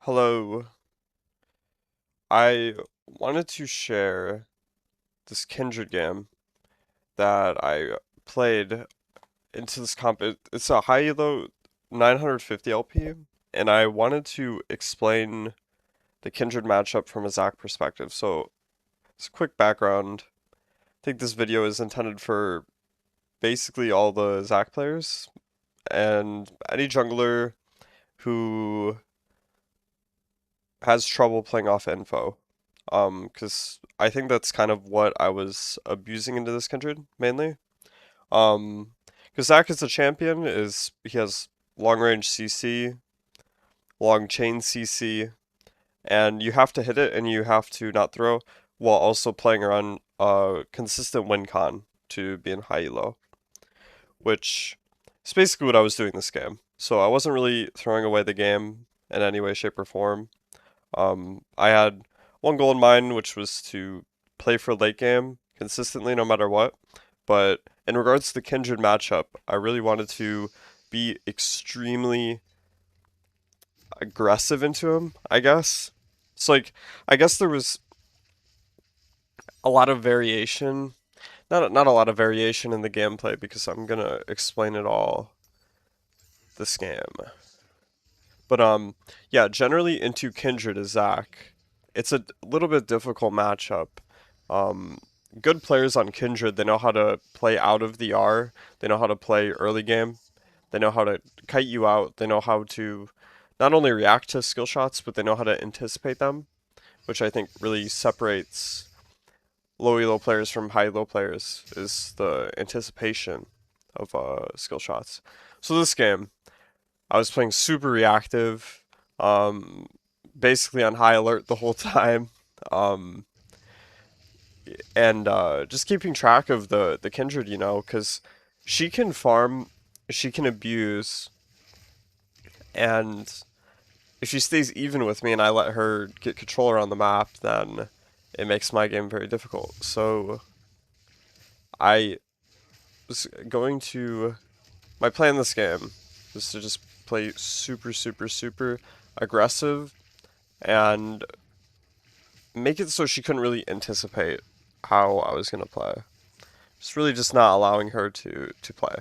Hello. I wanted to share this Kindred game that I played into this comp. It's a high elo 950 LP, and I wanted to explain the Kindred matchup from a Zac perspective. So, it's a quick background. I think this video is intended for basically all the Zac players and any jungler who has trouble playing off info. Because I think that's kind of what I was abusing into this Kindred mainly. Um, because Zac is a champion, is he has long range CC, long chain CC, and you have to hit it and you have to not throw while also playing around consistent win con to be in high elo, which is basically what I was doing this game. So I wasn't really throwing away the game in any way, shape, or form. I had one goal in mind, which was to play for late game consistently no matter what. But in regards to the Kindred matchup, I really wanted to be extremely aggressive into him, I guess. It's like, I guess there was a lot of variation. Not a lot of variation in the gameplay because I'm gonna explain it all this game. But yeah, generally into Kindred is Zac. It's a little bit difficult matchup. Um, Good players on Kindred, they know how to play out of the R. They know how to play early game. They know how to kite you out. They know how to not only react to skill shots, but they know how to anticipate them, which I think really separates low elo players from high elo players is the anticipation of skill shots. So this game, I was playing super reactive, um, basically on high alert the whole time, um, and just keeping track of the Kindred, because she can farm, she can abuse, and if she stays even with me and I let her get control around the map, then it makes my game very difficult. So I was going to my plan this game was to just play super, super, super aggressive and make it so she couldn't really anticipate how I was gonna play. Just really just not allowing her to play.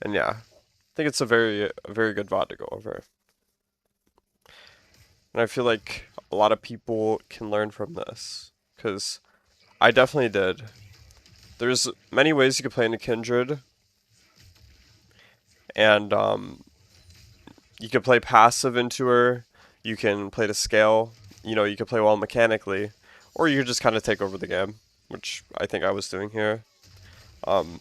And yeah, I think it's a very good VOD to go over. And I feel like a lot of people can learn from this because I definitely did. There's many ways you could play into Kindred, and you could play passive into her. You can play to scale. You could play well mechanically, or you could just kind of take over the game, which I think I was doing here. Um,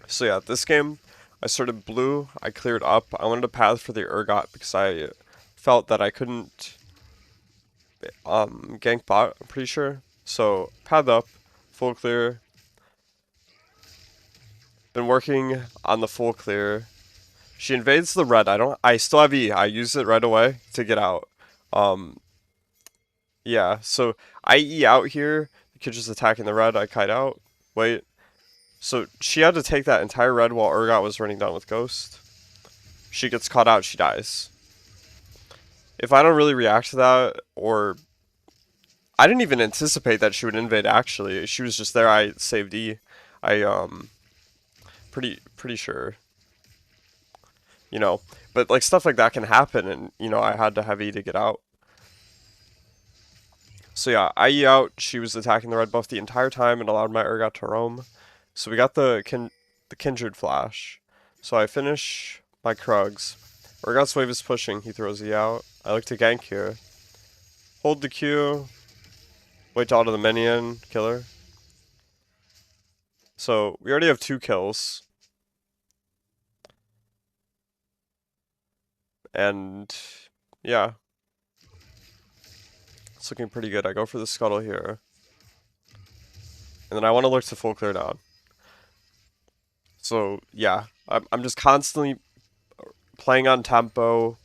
So yeah, this game I started blue, I cleared up. I wanted to path for the Urgot because I felt that I couldn't gank bot, I'm pretty sure. So path up, full clear. Been working on the full clear. She invades the red. I still have E. I use it right away to get out. Um yeah, so I E out here. The kid just attacking the red, I kite out. Wait. So she had to take that entire red while Urgot was running down with Ghost. She gets caught out, she dies. If I don't really react to that, or I didn't even anticipate that she would invade actually. She was just there, I saved E. I pretty sure. You know. But like stuff like that can happen and I had to have E to get out. So yeah, I E out, she was attacking the red buff the entire time and allowed my Urgot to roam. So we got the Kindred flash. So I finish my Krugs. Urgot's wave is pushing, he throws E out. I look to gank here. Hold the Q, wait to auto the minion, killer. So we already have 2 kills. And yeah, it's looking pretty good. I go for the scuttle here. And then I want to look to full clear down. So yeah, I'm just constantly playing on tempo,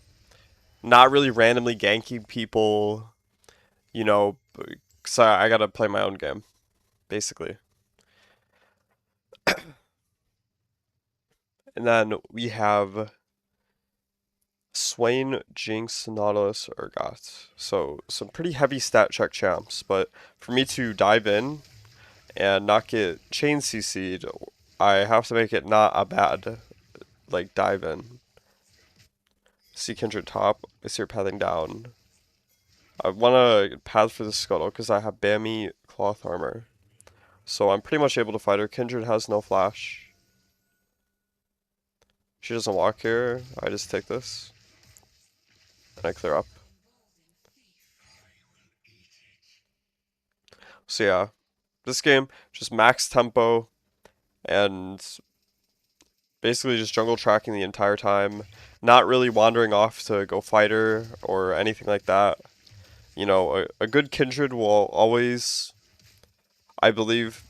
not really randomly ganking people, you know, because I gotta play my own game, basically. And then we have Swain, Jinx, Nautilus, Urgot. So some pretty heavy stat check champs, but for me to dive in and not get chain CC'd, I have to make it not a bad like dive in. See Kindred top. I see her pathing down. I want to path for the scuttle because I have Bammy cloth armor. So I'm pretty much able to fight her. Kindred has no flash. She doesn't walk here. I just take this and I clear up. So yeah, this game just max tempo and basically just jungle tracking the entire time. Not really wandering off to go fight her or anything like that. You know, a good Kindred will always, I believe,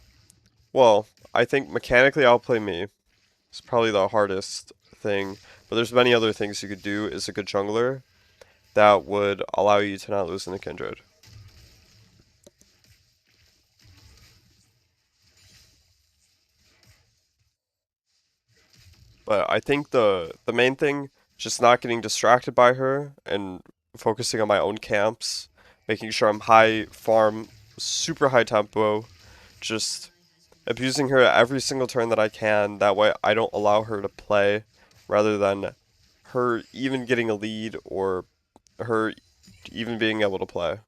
well, I think mechanically outplay me. It's probably the hardest thing, but there's many other things you could do as a good jungler that would allow you to not lose in the Kindred. But I think the main thing, just not getting distracted by her and focusing on my own camps, making sure I'm high farm, super high tempo, just abusing her every single turn that I can. That way I don't allow her to play, rather than her even getting a lead or her even being able to play.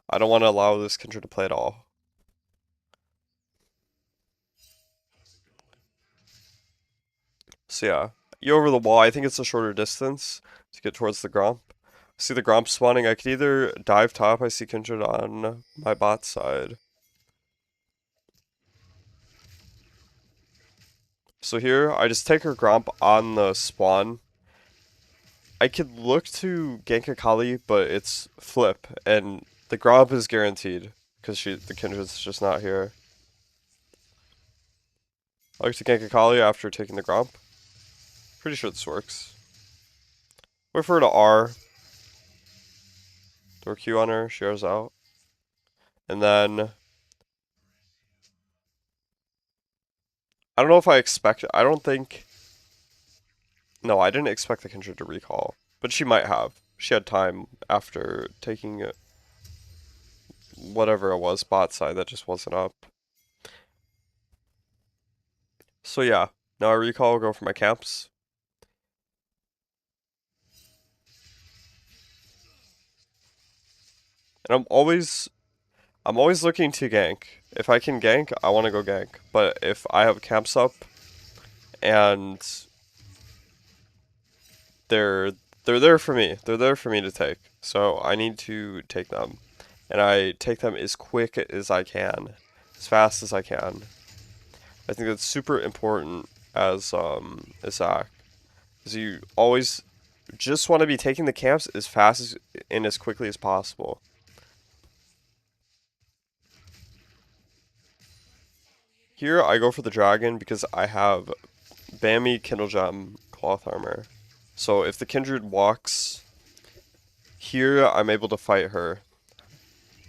I don't want to allow this Kindred to play at all. So yeah, you over the wall. I think it's a shorter distance to get towards the Gromp. See the Gromp spawning. I could either dive top. I see Kindred on my bot side. So here, I just take her Gromp on the spawn. I could look to gank Akali, but it's flip, and the Gromp is guaranteed because the Kindred's just not here. I like to gank Akali after taking the Gromp. Pretty sure this works. Wait for her to R. Throw Q on her. She R's out. And then I don't know if I expect. I don't think. No, I didn't expect the Kindred to recall, but she might have. She had time after taking whatever it was bot side that just wasn't up. So yeah, now I recall. Go for my camps, and I'm always looking to gank. If I can gank, I want to go gank. But if I have camps up and they're they're there for me, they're there for me to take. So I need to take them, and I take them as quick as I can, as fast as I can. I think that's super important as Zach, because you always just want to be taking the camps as fast as and as quickly as possible. Here I go for the dragon because I have Bammy Kindle Gem cloth armor. So if the Kindred walks here, I'm able to fight her.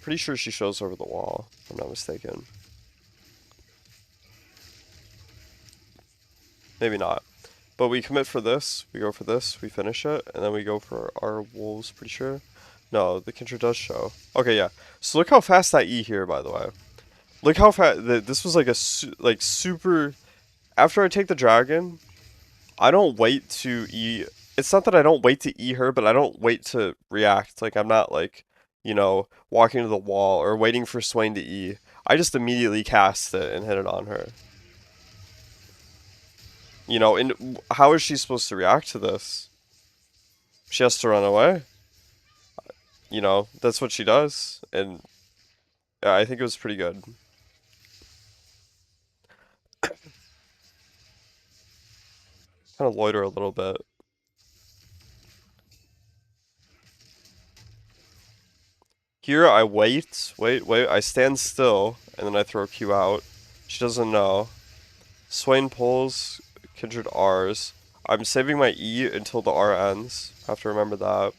Pretty sure she shows over the wall, if I'm not mistaken. Maybe not. But we commit for this, we go for this, we finish it, and then we go for our wolves, pretty sure. No, the Kindred does show. Okay, yeah. So look how fast that E here, by the way. Look how fast, this was like a, like super, after I take the dragon, I don't wait to E, it's not that I don't wait to E her, but I don't wait to react. Like, I'm not like, walking to the wall or waiting for Swain to E. I just immediately cast it and hit it on her. And how is she supposed to react to this? She has to run away. That's what she does. And yeah, I think it was pretty good. Kind of loiter a little bit. Here I wait, I stand still, and then I throw Q out. She doesn't know. Swain pulls, Kindred R's. I'm saving my E until the R ends. Have to remember that.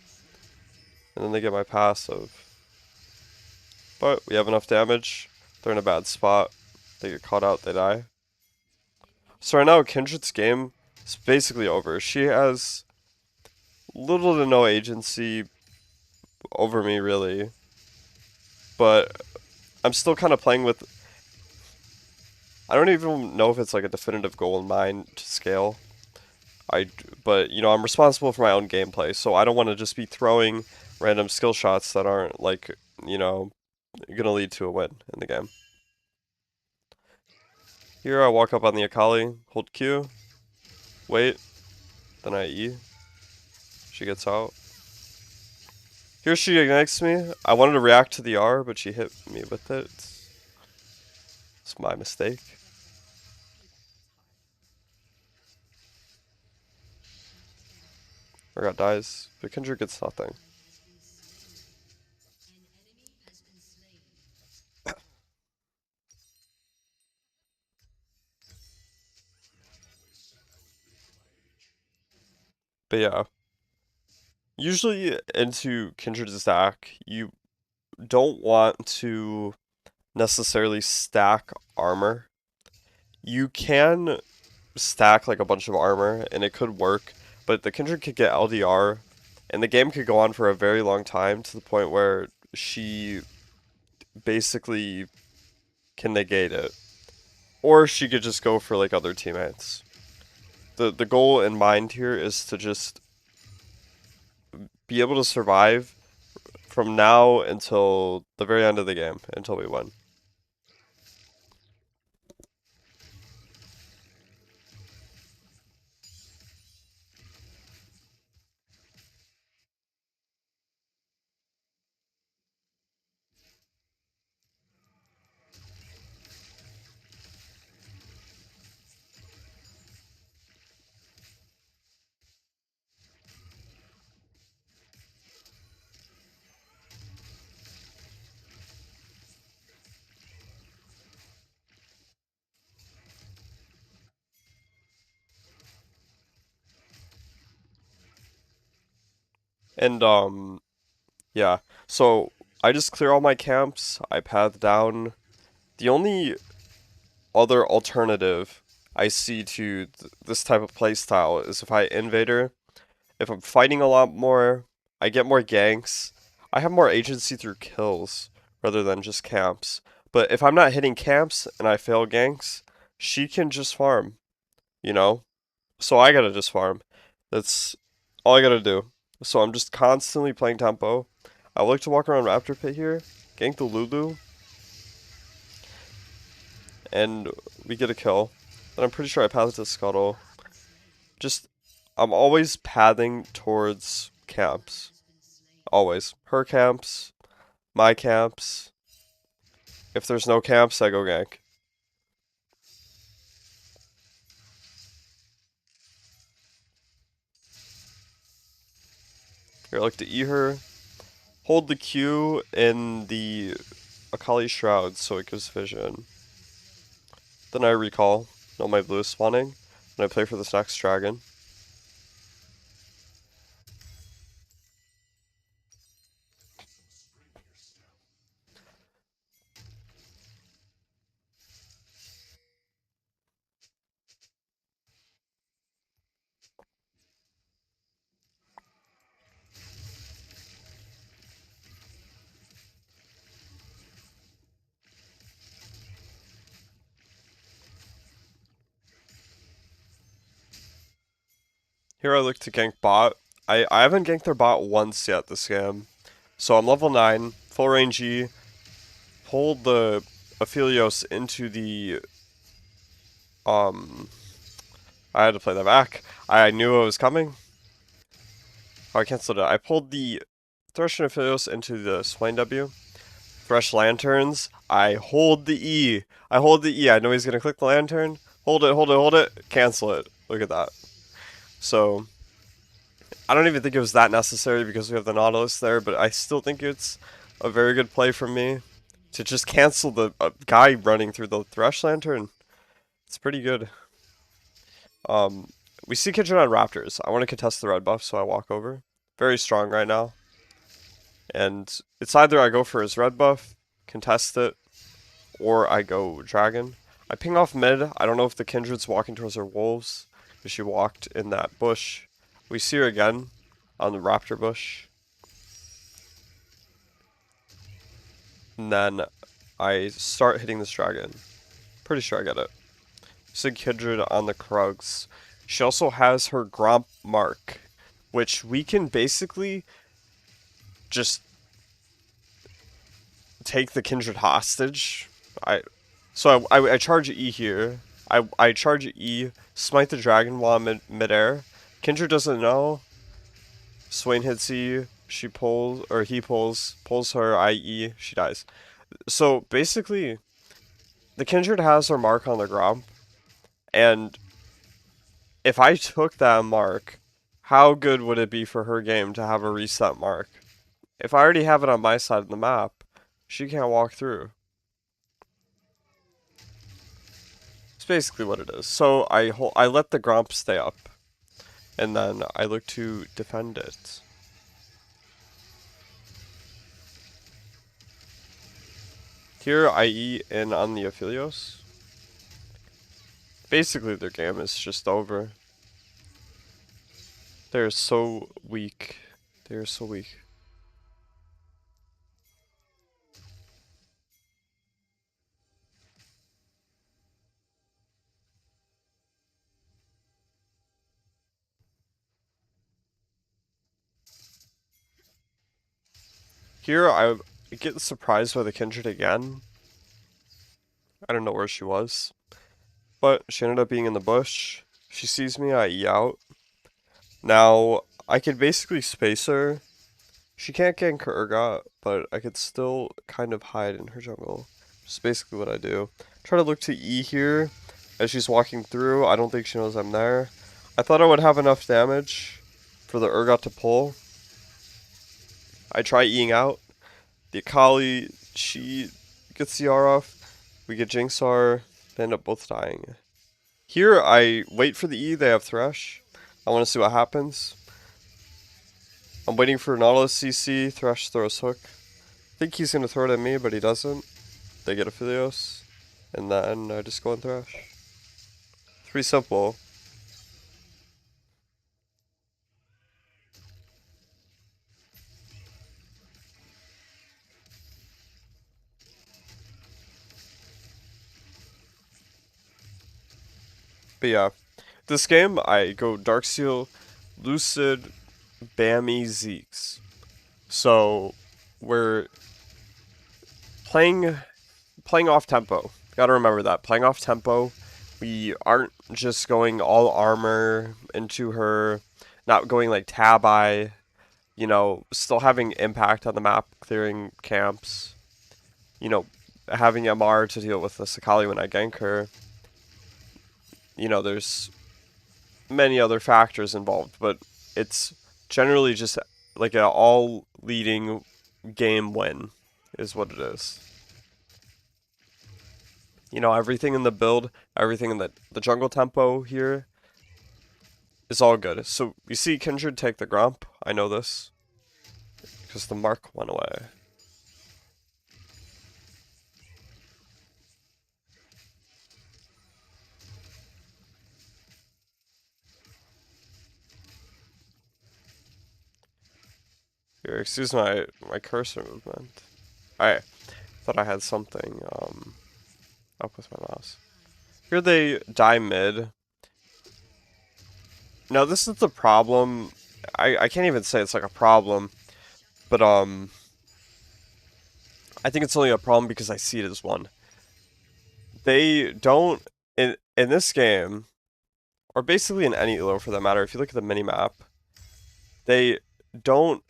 And then they get my passive. But we have enough damage. They're in a bad spot. They get caught out, they die. So right now, Kindred's game, It's basically over. She has little to no agency over me, really. But I'm still kind of playing with. I don't even know if it's like a definitive goal in mind to scale. But I'm responsible for my own gameplay, so I don't want to just be throwing random skill shots that aren't like, you know, gonna lead to a win in the game. Here I walk up on the Akali, hold Q, wait, then I E. She gets out. Here she ignites me. I wanted to react to the R, but she hit me with it. It's my mistake. Urgot dies, but Kindred gets nothing. But yeah, usually into Kindred's deck, you don't want to necessarily stack armor. You can stack like a bunch of armor and it could work, but the Kindred could get LDR and the game could go on for a very long time to the point where she basically can negate it. Or she could just go for like other teammates. The goal in mind here is to just be able to survive from now until the very end of the game, until we win. And yeah. So I just clear all my camps, I path down. The only other alternative I see to this type of playstyle is if I invader. If I'm fighting a lot more, I get more ganks. I have more agency through kills rather than just camps. But if I'm not hitting camps and I fail ganks, she can just farm, you know? So I gotta just farm. That's all I gotta do. So I'm just constantly playing tempo. I like to walk around Raptor Pit here, gank the Lulu, and we get a kill. Then I'm pretty sure I path to Scuttle. Just, I'm always pathing towards camps. Always. Her camps, my camps. If there's no camps, I go gank. Here, I like to E her. Hold the Q in the Akali Shroud so it gives vision. Then I recall. Know my blue is spawning. And I play for this next dragon. Here I look to gank bot. I haven't ganked their bot once yet this game. So I'm level 9, full range E, pulled the Aphelios into the um I had to play that back. I knew it was coming. Oh, I canceled it. I pulled the Thresh and Aphelios into the Swain W. Thresh lanterns. I hold the E. I hold the E. I know he's gonna click the lantern. Hold it, hold it, hold it. Cancel it. Look at that. So I don't even think it was that necessary because we have the Nautilus there, but I still think it's a very good play from me to just cancel the guy running through the Thresh lantern. It's pretty good. Um, we see Kindred on Raptors. I want to contest the red buff, so I walk over. Very strong right now. And it's either I go for his red buff, contest it, or I go dragon. I ping off mid. I don't know if the Kindred's walking towards their wolves. She walked in that bush. We see her again on the raptor bush. And then I start hitting this dragon. Pretty sure I get it. Sig Kindred on the Krugs. She also has her Gromp mark, which we can basically just take the Kindred hostage. I charge E here. I charge E, smite the dragon while I'm in midair. Kindred doesn't know. Swain hits E. She pulls, or he pulls her. I E. She dies. So basically, the Kindred has her mark on the Gromp, and if I took that mark, how good would it be for her game to have a reset mark? If I already have it on my side of the map, she can't walk through. It's basically what it is. So I let the Gromp stay up, and then I look to defend it. Here I E in on the Aphelios. Basically their game is just over. They're so weak. They're so weak. Here I get surprised by the Kindred again. I don't know where she was. But she ended up being in the bush. She sees me, I E out. Now, I could basically space her. She can't gank her Urgot, but I could still kind of hide in her jungle. Just basically what I do. Try to look to E here as she's walking through. I don't think she knows I'm there. I thought I would have enough damage for the Urgot to pull. I try Eing out. The Akali, she gets the R off. We get Jinxar. They end up both dying. Here, I wait for the E. They have Thresh. I want to see what happens. I'm waiting for Nautilus CC. Thresh throws Hook. I think he's going to throw it at me, but he doesn't. They get Aphelios. And then I just go and Thresh. It's pretty simple. But yeah, this game, I go Darksteel, Lucid, Bammy, Zeeks. So, we're playing off tempo. Gotta remember that. Playing off tempo. We aren't just going all armor into her, not going like tab eye, still having impact on the map, clearing camps, you know, having MR to deal with the Sakali when I gank her. There's many other factors involved, but it's generally just like an all leading game win is what it is. Everything in the build, everything in the jungle tempo here is all good. So you see Kindred take the Gromp. I know this because the mark went away. Here, excuse my cursor movement. I thought I had something up with my mouse. Here they die mid. Now this is the problem. I can't even say it's like a problem, but I think it's only a problem because I see it as one. They don't in this game, or basically in any elo for that matter, if you look at the mini map, they don't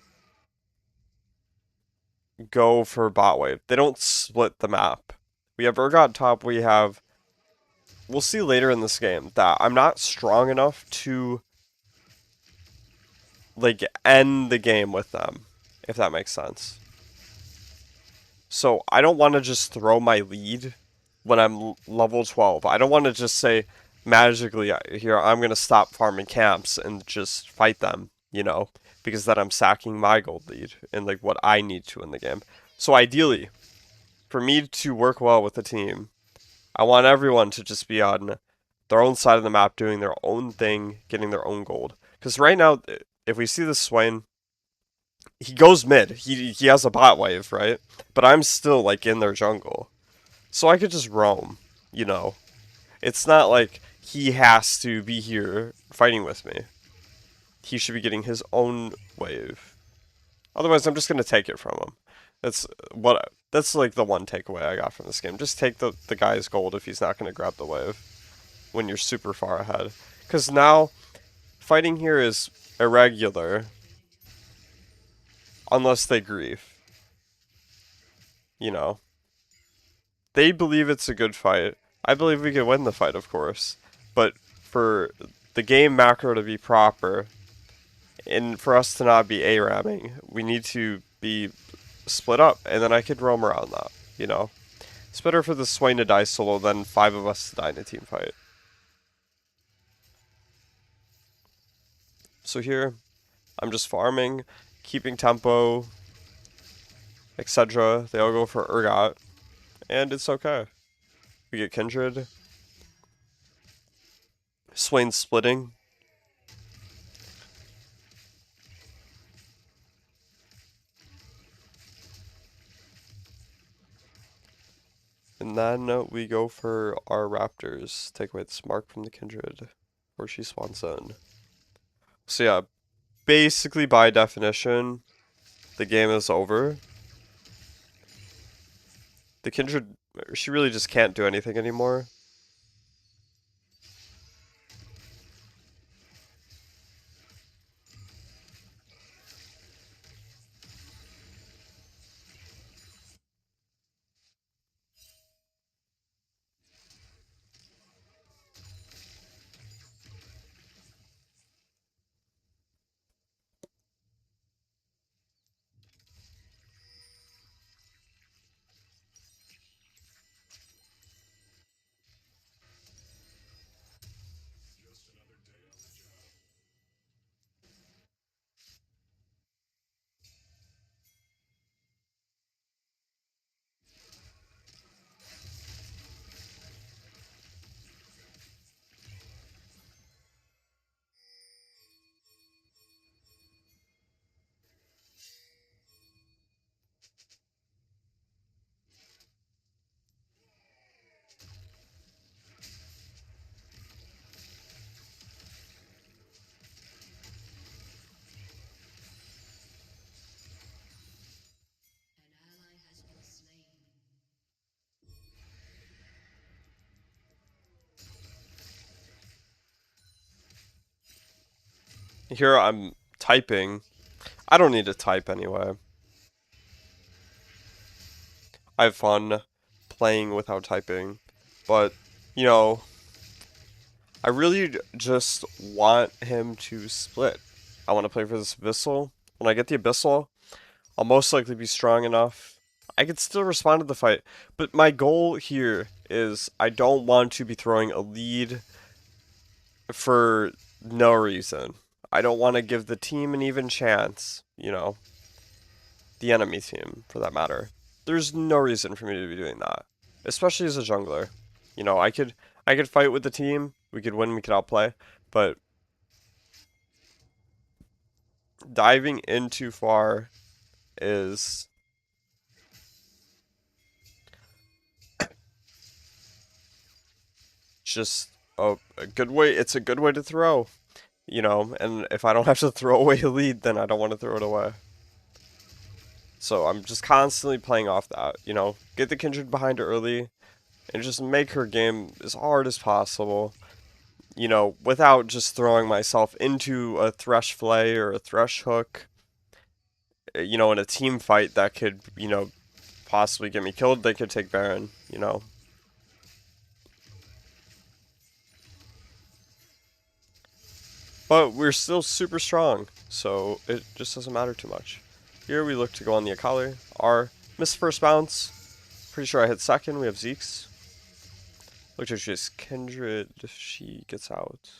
go for bot wave. They don't split the map. We have Urgot top, we'll see later in this game that I'm not strong enough to like end the game with them, if that makes sense. So I don't want to just throw my lead when I'm level 12. I don't want to just say magically here I'm going to stop farming camps and just fight them, because then I'm sacking my gold lead and like what I need to in the game. So ideally, for me to work well with the team, I want everyone to just be on their own side of the map, doing their own thing, getting their own gold. Because right now, if we see this Swain, he goes mid. He has a bot wave, right? But I'm still like in their jungle, so I could just roam. You know, it's not like he has to be here fighting with me. He should be getting his own wave. Otherwise, I'm just gonna take it from him. That's what. That's like the one takeaway I got from this game. Just take the guy's gold if he's not gonna grab the wave when you're super far ahead. Because now fighting here is irregular unless they grief. You know, they believe it's a good fight. I believe we can win the fight, of course. But for the game macro to be proper and for us to not be A-ramming, we need to be split up, and then I could roam around that, you know? It's better for the Swain to die solo than 5 of us to die in a team fight. So here, I'm just farming, keeping tempo, etc. They all go for Urgot, and it's okay. We get Kindred. Swain splitting. And then we go for our Raptors. Take away this mark from the Kindred, where she spawns in. So yeah, basically by definition, the game is over. The Kindred, she really just can't do anything anymore. Here I'm typing. I don't need to type anyway. I have fun playing without typing. But, you know, I really just want him to split. I want to play for this Abyssal. When I get the Abyssal, I'll most likely be strong enough. I could still respond to the fight, but my goal here is I don't want to be throwing a lead for no reason. I don't want to give the team an even chance, you know, the enemy team for that matter. There's no reason for me to be doing that, especially as a jungler. You know, I could fight with the team, we could win, we could outplay, but diving in too far is just a good way. It's a good way to throw, you know, and if I don't have to throw away a lead, then I don't want to throw it away. So I'm just constantly playing off that, you know, get the Kindred behind her early and just make her game as hard as possible, you know, without just throwing myself into a Thresh Flay or a Thresh Hook, you know, in a team fight that could, you know, possibly get me killed. They could take Baron, you know. But we're still super strong, so it just doesn't matter too much. Here we look to go on the Akali. Our missed first bounce. Pretty sure I hit second. We have Zeke's. Look at just Kindred. She gets out.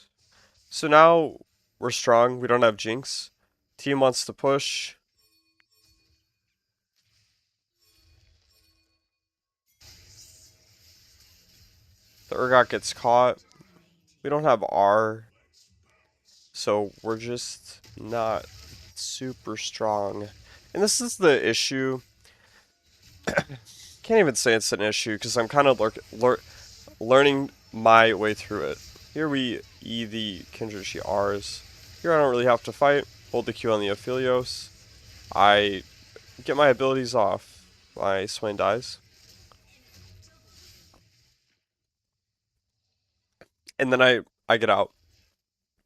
So now we're strong. We don't have Jinx. Team wants to push. The Urgot gets caught. We don't have R, so we're just not super strong. And this is the issue. Can't even say it's an issue because I'm kind of learning my way through it. Here we E the Kindred, she Rs. Here I don't really have to fight. Hold the Q on the Aphelios. I get my abilities off. My Swain dies. And then I get out.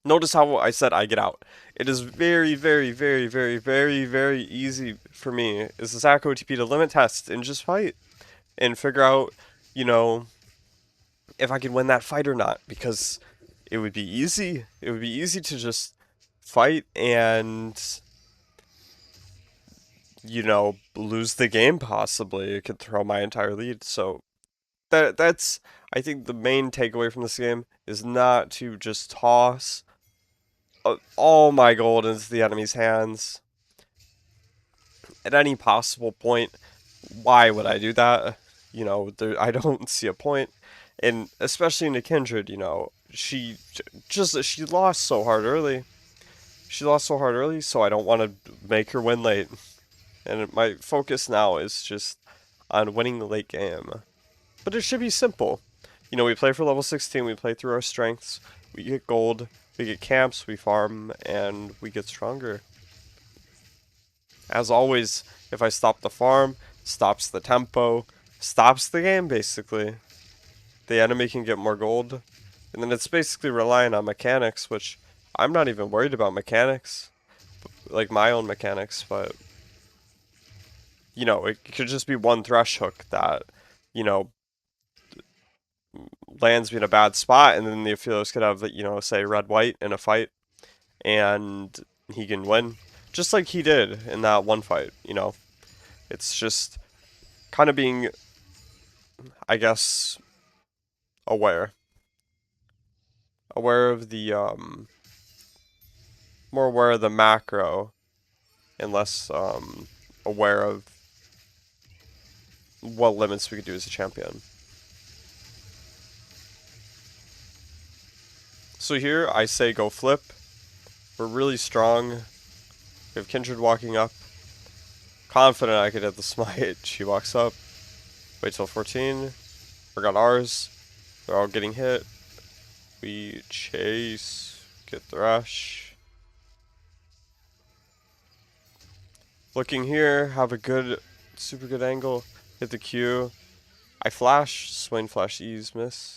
Notice how I said I get out. It is very, very, very, very, very, very easy for me as a Zach OTP to limit test and just fight and figure out, you know, if I could win that fight or not because it would be easy. It would be easy to just fight and, lose the game possibly. It could throw my entire lead. So that's I think the main takeaway from this game is not to just toss all my gold into the enemy's hands at any possible point. Why would I do that? I don't see a point. And especially in the Kindred, she lost so hard early. She lost so hard early, so I don't want to make her win late. And my focus now is just on winning the late game. But it should be simple. We play for level 16, we play through our strengths, we get gold, we get camps, we farm, and we get stronger. As always, if I stop the farm, stops the tempo, stops the game basically. The enemy can get more gold. And then it's basically relying on mechanics, which I'm not even worried about mechanics. Like my own mechanics, but it could just be one thresh hook that, you know, lands me in a bad spot, and then the Aphelios could have, say red white in a fight, and he can win, just like he did in that one fight. It's just kind of being, I guess, aware, aware of the more aware of the macro, and less aware of what limits we could do as a champion. So here I say go flip. We're really strong. We have Kindred walking up. Confident I could hit the smite. She walks up. Wait till 14. Forgot ours. They're all getting hit. We chase. Get Thresh. Looking here. Have a good, super good angle. Hit the Q. I flash. Swain flash ease. Miss.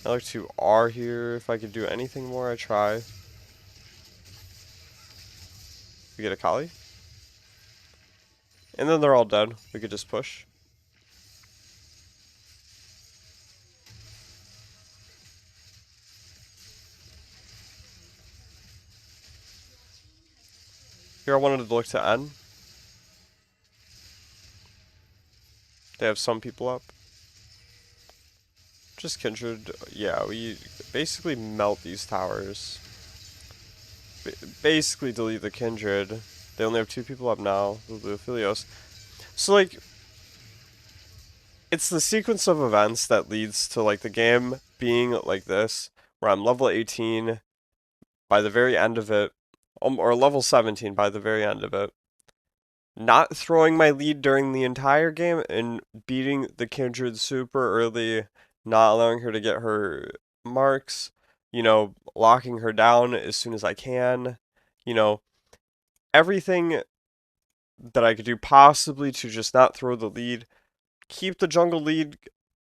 I like to R here. If I could do anything more, I try. We get a Kali. And then they're all dead. We could just push. Here I wanted to look to N. They have some people up. Just Kindred. Yeah, we basically melt these towers. Basically delete the Kindred. They only have 2 people up now, the Aphelios. So, it's the sequence of events that leads to, the game being like this, where I'm level 18 by the very end of it, or level 17 by the very end of it, not throwing my lead during the entire game, and beating the Kindred super early, not allowing her to get her marks, locking her down as soon as I can, you know, everything that I could do possibly to just not throw the lead, keep the jungle lead,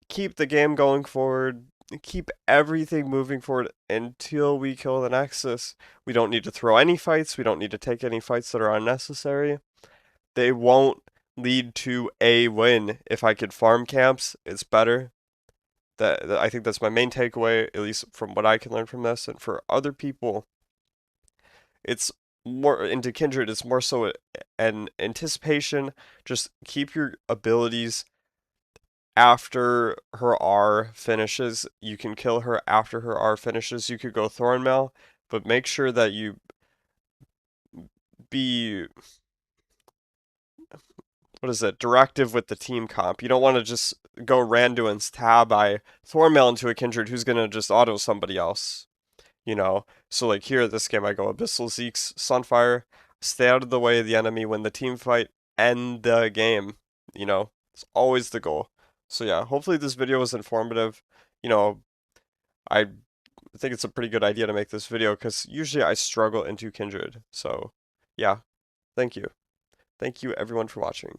keep the game going forward, keep everything moving forward until we kill the Nexus. We don't need to throw any fights, we don't need to take any fights that are unnecessary. They won't lead to a win. If I could farm camps, it's better. I think that's my main takeaway, at least from what I can learn from this. And for other people, it's more into Kindred. It's more so an anticipation. Just keep your abilities after her R finishes. You can kill her after her R finishes. You could go Thornmail, but make sure that you be, what is it, directive with the team comp. You don't want to just go Randuin's tab, I Thornmail into a Kindred who's gonna just auto somebody else, you know? So like here, this game I go Abyssal Zeke's Sunfire, stay out of the way of the enemy, win the team fight, end the game, you know? It's always the goal. So yeah, hopefully this video was informative. You know, I think it's a pretty good idea to make this video because usually I struggle into Kindred. So yeah, thank you. Thank you everyone for watching.